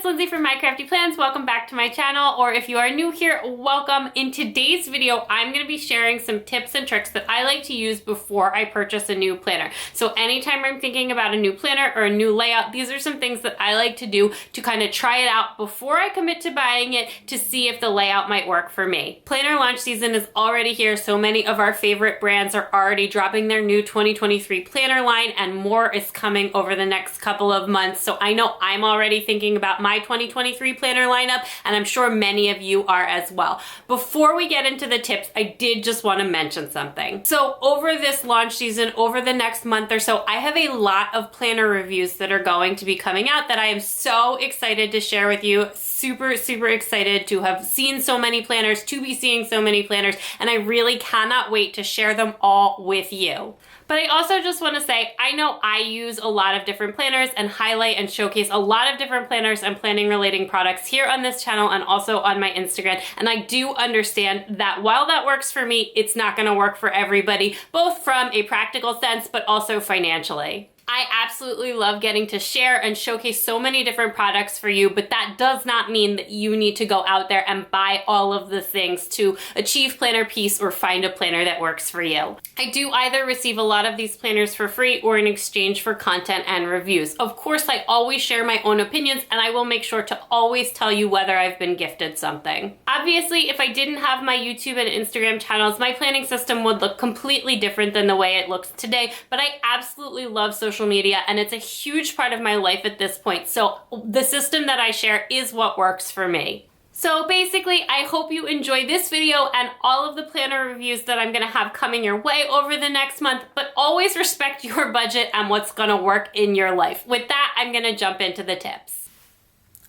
it's Lindsay from My Crafty Plans. Welcome back to my channel, or if you are new here, welcome. In today's video, I'm going to be sharing some tips and tricks that I like to use before I purchase a new planner. So anytime I'm thinking about a new planner or a new layout, these are some things that I like to do to kind of try it out before I commit to buying it to see if the layout might work for me. Planner launch season is already here. So many of our favorite brands are already dropping their new 2023 planner line, and more is coming over the next couple of months. So I know I'm already thinking about my 2023 planner lineup, and I'm sure many of you are as well. Before we get into the tips, I did just want to mention something. So over this launch season, over the next month or so, I have a lot of planner reviews that are going to be coming out that I am so excited to share with you. Super excited to have seen so many planners, to be seeing so many planners, and I really cannot wait to share them all with you. But I also just want to say, I know I use a lot of different planners and highlight and showcase a lot of different planners and planning relating products here on this channel and also on my Instagram. And I do understand that while that works for me, it's not going to work for everybody, both from a practical sense, but also financially. I absolutely love getting to share and showcase so many different products for you, but that does not mean that you need to go out there and buy all of the things to achieve planner peace or find a planner that works for you. I do either receive a lot of these planners for free or in exchange for content and reviews. Of course, I always share my own opinions, and I will make sure to always tell you whether I've been gifted something. Obviously, if I didn't have my YouTube and Instagram channels, my planning system would look completely different than the way it looks today, but I absolutely love social media, and it's a huge part of my life at this point. So the system that I share is what works for me. So basically, I hope you enjoy this video and all of the planner reviews that I'm gonna have coming your way over the next month, but always respect your budget and what's gonna work in your life. With that, I'm gonna jump into the tips.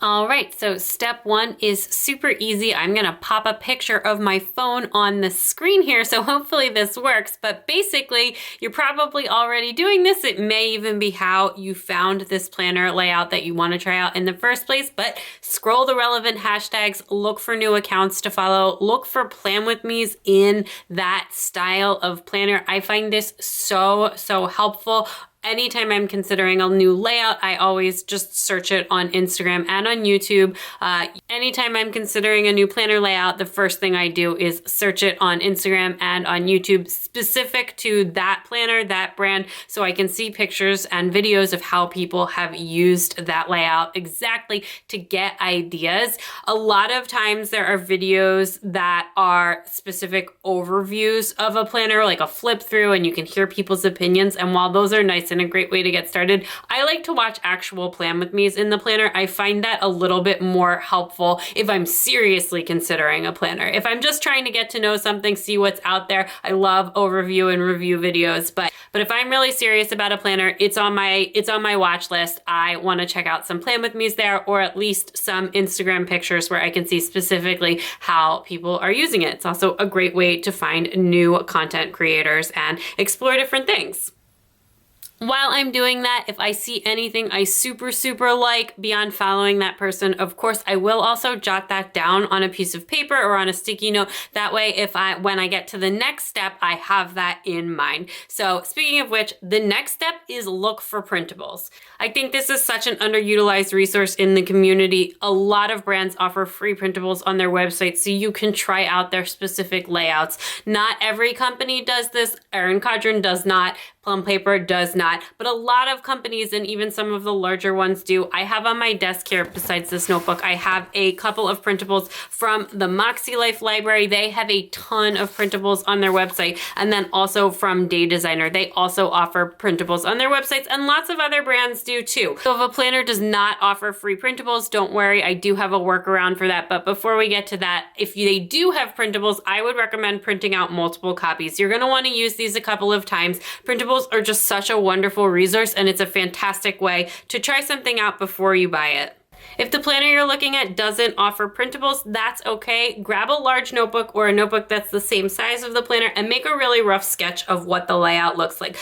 All right, so step one is super easy. I'm gonna pop a picture of my phone on the screen here, so hopefully this works. But basically, you're probably already doing this. It may even be how you found this planner layout that you wanna try out in the first place, but scroll the relevant hashtags, look for new accounts to follow, look for Plan With Me's in that style of planner. I find this so helpful. Anytime I'm considering a new layout, I always just search it on Instagram and on YouTube. Anytime I'm considering a new planner layout, the first thing I do is search it on Instagram and on YouTube specific to that planner, that brand, so I can see pictures and videos of how people have used that layout exactly to get ideas. A lot of times there are videos that are specific overviews of a planner, like a flip through, and you can hear people's opinions. And while those are nice and a great way to get started, I like to watch actual Plan With Me's in the planner. I find that a little bit more helpful if I'm seriously considering a planner. If I'm just trying to get to know something, see what's out there, I love overview and review videos. But if I'm really serious about a planner, it's on my watch list. I want to check out some Plan With Me's there, or at least some Instagram pictures where I can see specifically how people are using it. It's also a great way to find new content creators and explore different things. While I'm doing that, if I see anything I super like beyond following that person, of course, I will also jot that down on a piece of paper or on a sticky note. That way, when I get to the next step, I have that in mind. So speaking of which, the next step is look for printables. I think this is such an underutilized resource in the community. A lot of brands offer free printables on their website, so you can try out their specific layouts. Not every company does this. Erin Condren does not. Plum Paper does not, but a lot of companies and even some of the larger ones do. I have on my desk here, besides this notebook, I have a couple of printables from the Moxie Life library. They have a ton of printables on their website. And then also from Day Designer, they also offer printables on their websites, and lots of other brands do too. So if a planner does not offer free printables, don't worry, I do have a workaround for that. But before we get to that, if they do have printables, I would recommend printing out multiple copies. You're gonna wanna use these a couple of times. Printables are just such a wonderful resource, and it's a fantastic way to try something out before you buy it. If the planner you're looking at doesn't offer printables, that's okay. Grab a large notebook or a notebook that's the same size of the planner and make a really rough sketch of what the layout looks like.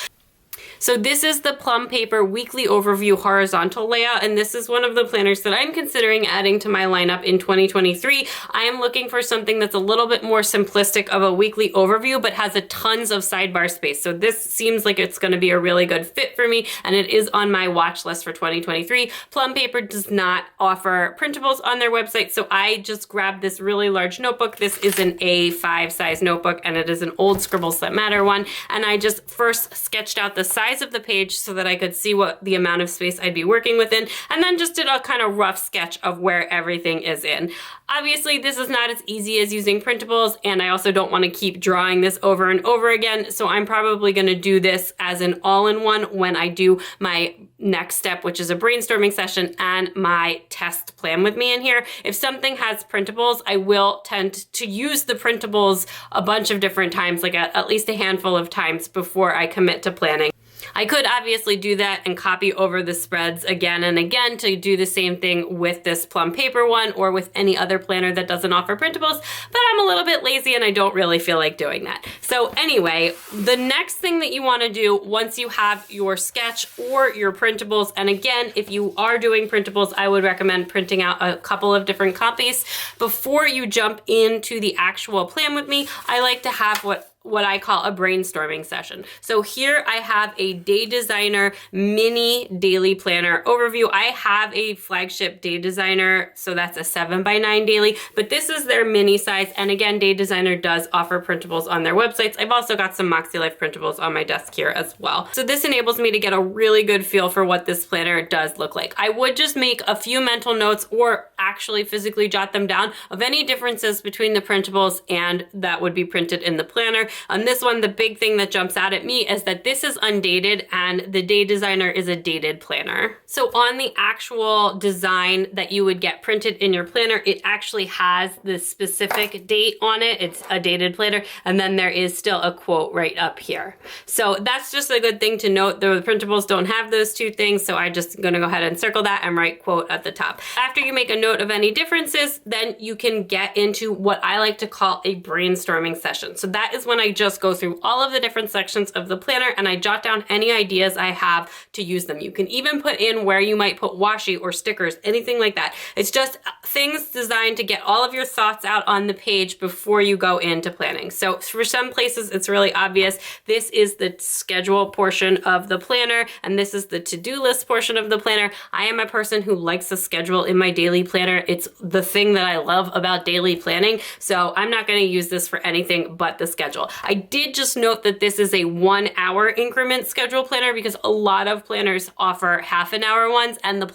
So this is the Plum Paper Weekly Overview Horizontal Layout, and this is one of the planners that I'm considering adding to my lineup in 2023. I am looking for something that's a little bit more simplistic of a weekly overview, but has a tons of sidebar space. So this seems like it's going to be a really good fit for me, and it is on my watch list for 2023. Plum Paper does not offer printables on their website, so I just grabbed this really large notebook. This is an A5 size notebook, and it is an old Scribbles That Matter one, and I just first sketched out the size of the page so that I could see what the amount of space I'd be working within, and then just did a kind of rough sketch of where everything is in. Obviously, this is not as easy as using printables, and I also don't want to keep drawing this over and over again, so I'm probably going to do this as an all-in-one when I do my next step, which is a brainstorming session and my test plan with me in here. If something has printables, I will tend to use the printables a bunch of different times, like at least a handful of times before I commit to planning. I could obviously do that and copy over the spreads again and again to do the same thing with this Plum Paper one or with any other planner that doesn't offer printables, but I'm a little bit lazy and I don't really feel like doing that. So anyway, the next thing that you want to do once you have your sketch or your printables, and again, if you are doing printables, I would recommend printing out a couple of different copies. Before you jump into the actual plan with me, I like to have what I call a brainstorming session. So here I have a Day Designer mini daily planner overview. I have a flagship Day Designer, so that's a 7x9 daily, but this is their mini size. And again, Day Designer does offer printables on their websites. I've also got some Moxie Life printables on my desk here as well. So this enables me to get a really good feel for what this planner does look like. I would just make a few mental notes or actually physically jot them down of any differences between the printables and that would be printed in the planner. On this one, the big thing that jumps out at me is that this is undated and the Day Designer is a dated planner. So on the actual design that you would get printed in your planner, it actually has the specific date on it. It's a dated planner, and then there is still a quote right up here. So that's just a good thing to note. The printables don't have those two things, so I'm just gonna go ahead and circle that and write quote at the top. After you make a note of any differences, then you can get into what I like to call a brainstorming session. So that is when I just go through all of the different sections of the planner and I jot down any ideas I have to use them. You can even put in where you might put washi or stickers, anything like that. It's just things designed to get all of your thoughts out on the page before you go into planning. So for some places, it's really obvious. This is the schedule portion of the planner, and this is the to-do list portion of the planner. I am a person who likes a schedule in my daily planner. It's the thing that I love about daily planning, so I'm not going to use this for anything but the schedule. I did just note that this is a 1 hour increment schedule planner because a lot of planners offer half an hour ones, and the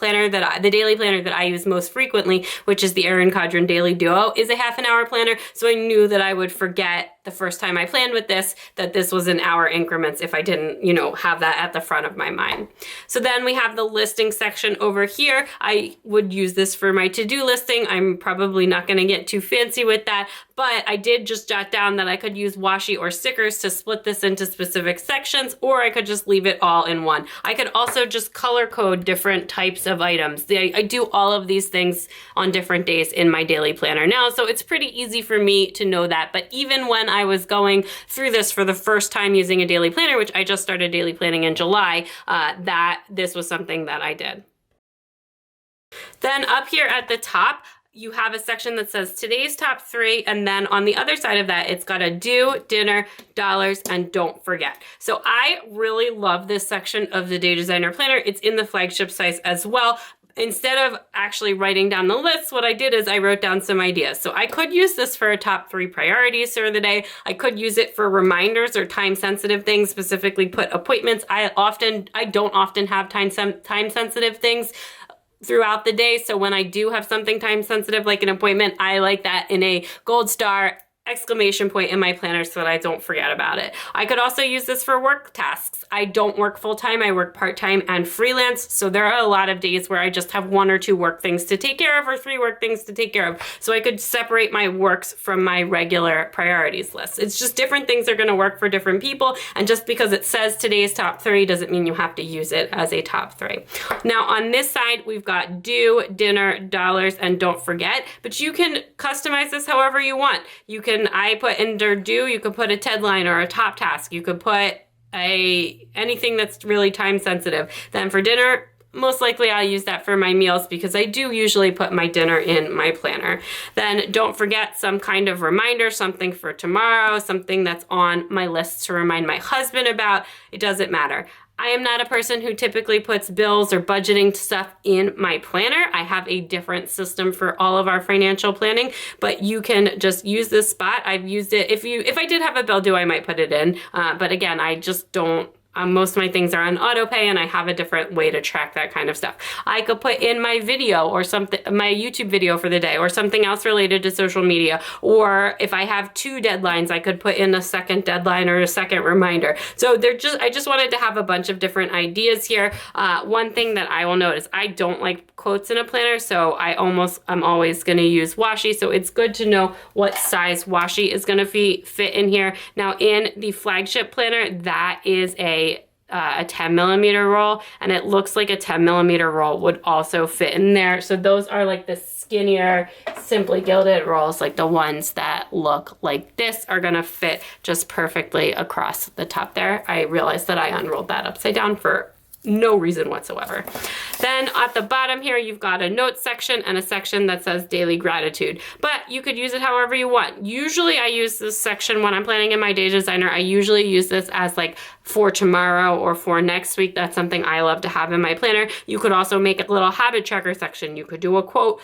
daily planner that I use most frequently, which is the Erin Condren Daily Duo, is a half an hour planner. So I knew that I would forget the first time I planned with this, that this was in hour increments if I didn't, have that at the front of my mind. So then we have the listing section over here. I would use this for my to-do listing. I'm probably not going to get too fancy with that, but I did just jot down that I could use washi or stickers to split this into specific sections, or I could just leave it all in one. I could also just color code different types of items. I do all of these things on different days in my daily planner now, so it's pretty easy for me to know that. But even when I was going through this for the first time using a daily planner, which I just started daily planning in July, that this was something that I did. Then up here at the top, you have a section that says today's top 3, and then on the other side of that, it's got a do, dinner, dollars, and don't forget. So I really love this section of the Day Designer Planner. It's in the flagship size as well. Instead of actually writing down the list, what I did is I wrote down some ideas. So I could use this for a top 3 priorities for the day. I could use it for reminders or time-sensitive things, specifically put appointments. I don't often have time-sensitive things throughout the day. So when I do have something time-sensitive like an appointment, I like that in a gold star exclamation point in my planner so that I don't forget about it. I could also use this for work tasks. I don't work full-time, I work part-time and freelance, so there are a lot of days where I just have 1 or 2 work things to take care of or 3 work things to take care of. So I could separate my works from my regular priorities list. It's just different things are gonna work for different people, and just because it says today's top 3 doesn't mean you have to use it as a top 3. Now on this side, we've got do, dinner, dollars, and don't forget, but you can customize this however you want. I put under do, you could put a deadline or a top task. You could put anything that's really time sensitive. Then for dinner, most likely I'll use that for my meals because I do usually put my dinner in my planner. Then don't forget some kind of reminder, something for tomorrow, something that's on my list to remind my husband about. It doesn't matter. I am not a person who typically puts bills or budgeting stuff in my planner. I have a different system for all of our financial planning, but you can just use this spot. I've used it. If I did have a bill due, I might put it in. But again, I just don't. Most of my things are on auto pay and I have a different way to track that kind of stuff. I could put in my video or something, my YouTube video for the day or something else related to social media. Or if I have 2 deadlines, I could put in a second deadline or a second reminder. So I just wanted to have a bunch of different ideas here. One thing that I will note is I don't like quotes in a planner, so I'm always gonna use washi. So it's good to know what size washi is gonna fit in here. Now in the flagship planner, that is a 10 millimeter roll, and it looks like a 10 millimeter roll would also fit in there. So those are like the skinnier, simply gilded rolls, like the ones that look like this are gonna fit just perfectly across the top there. I realized that I unrolled that upside down for no reason whatsoever. Then at the bottom here, you've got a notes section and a section that says daily gratitude, but you could use it however you want. Usually I use this section when I'm planning in my day designer. I usually use this as like for tomorrow or for next week. That's something I love to have in my planner. You could also make a little habit tracker section. You could do a quote,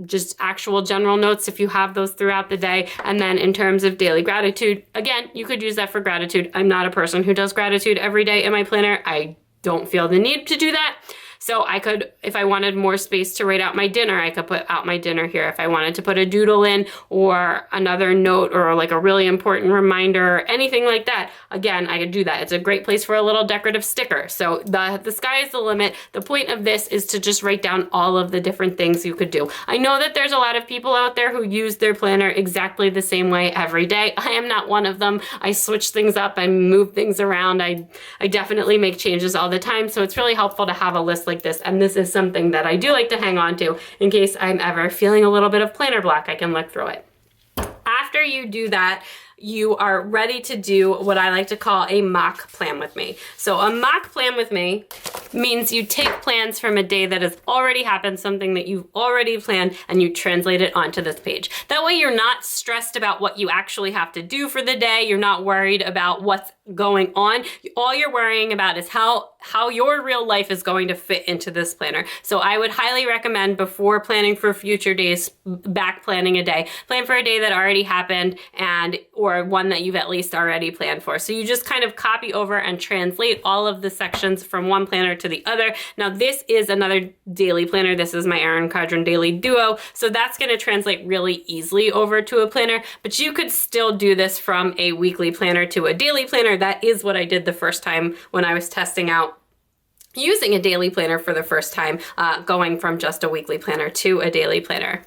just actual general notes if you have those throughout the day. And then in terms of daily gratitude, again, you could use that for gratitude. I'm not a person who does gratitude every day in my planner. I don't feel the need to do that. So I could, if I wanted more space to write out my dinner, I could put out my dinner here. If I wanted to put a doodle in or another note or like a really important reminder or anything like that, again, I could do that. It's a great place for a little decorative sticker. So the sky is the limit. The point of this is to just write down all of the different things you could do. I know that there's a lot of people out there who use their planner exactly the same way every day. I am not one of them. I switch things up and move things around. I definitely make changes all the time. So it's really helpful to have a list like this, and this is something that I do like to hang on to in case I'm ever feeling a little bit of planner block. I can look through it. After you do that, you are ready to do what I like to call a mock plan with me. So a mock plan with me means you take plans from a day that has already happened, something that you've already planned, and you translate it onto this page. That way you're not stressed about what you actually have to do for the day. You're not worried about what's going on. All you're worrying about is how your real life is going to fit into this planner. So I would highly recommend, before planning for future days, back planning a day. Plan for a day that already happened or one that you've at least already planned for. So you just kind of copy over and translate all of the sections from one planner to the other. Now this is another daily planner. This is my Erin Condren Daily Duo. So that's gonna translate really easily over to a planner, but you could still do this from a weekly planner to a daily planner. That is what I did the first time when I was testing out using a daily planner for the first time, going from just a weekly planner to a daily planner.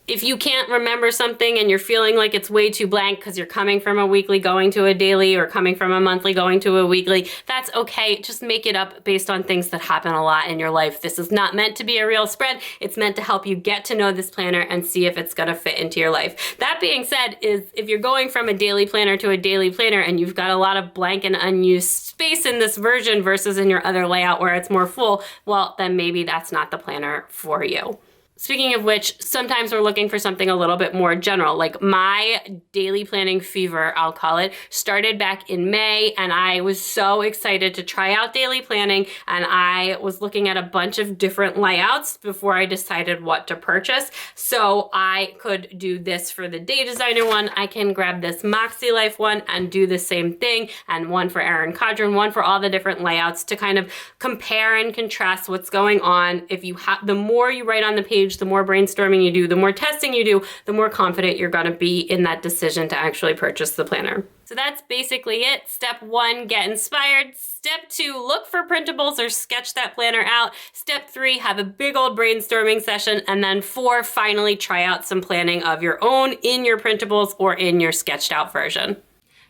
If you can't remember something and you're feeling like it's way too blank because you're coming from a weekly going to a daily or coming from a monthly going to a weekly, that's okay. Just make it up based on things that happen a lot in your life. This is not meant to be a real spread. It's meant to help you get to know this planner and see if it's gonna fit into your life. That being said, if you're going from a daily planner to a daily planner and you've got a lot of blank and unused space in this version versus in your other layout where it's more full, well, then maybe that's not the planner for you. Speaking of which, sometimes we're looking for something a little bit more general. Like my daily planning fever, I'll call it, started back in May, and I was so excited to try out daily planning, and I was looking at a bunch of different layouts before I decided what to purchase. So I could do this for the Day Designer one. I can grab this Moxie Life one and do the same thing, and one for Erin Condren, one for all the different layouts to kind of compare and contrast what's going on. If you have, the more you write on the page, the more brainstorming you do, the more testing you do, the more confident you're gonna be in that decision to actually purchase the planner. So that's basically it. Step 1, get inspired. Step 2, look for printables or sketch that planner out. Step 3, have a big old brainstorming session. And then 4, finally try out some planning of your own in your printables or in your sketched out version.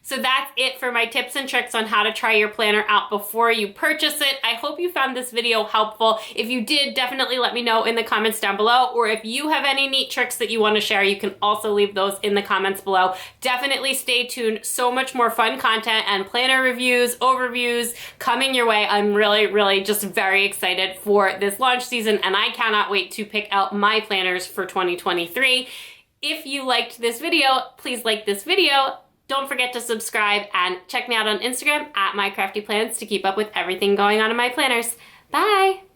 So that's it for my tips and tricks on how to try your planner out before you purchase it. I hope you found this video helpful. If you did, definitely let me know in the comments down below, or if you have any neat tricks that you want to share, you can also leave those in the comments below. Definitely stay tuned. So much more fun content and planner reviews, overviews coming your way. I'm really just very excited for this launch season, and I cannot wait to pick out my planners for 2023. If you liked this video, please like this video. Don't forget to subscribe and check me out on Instagram at mycraftyplans to keep up with everything going on in my planners. Bye!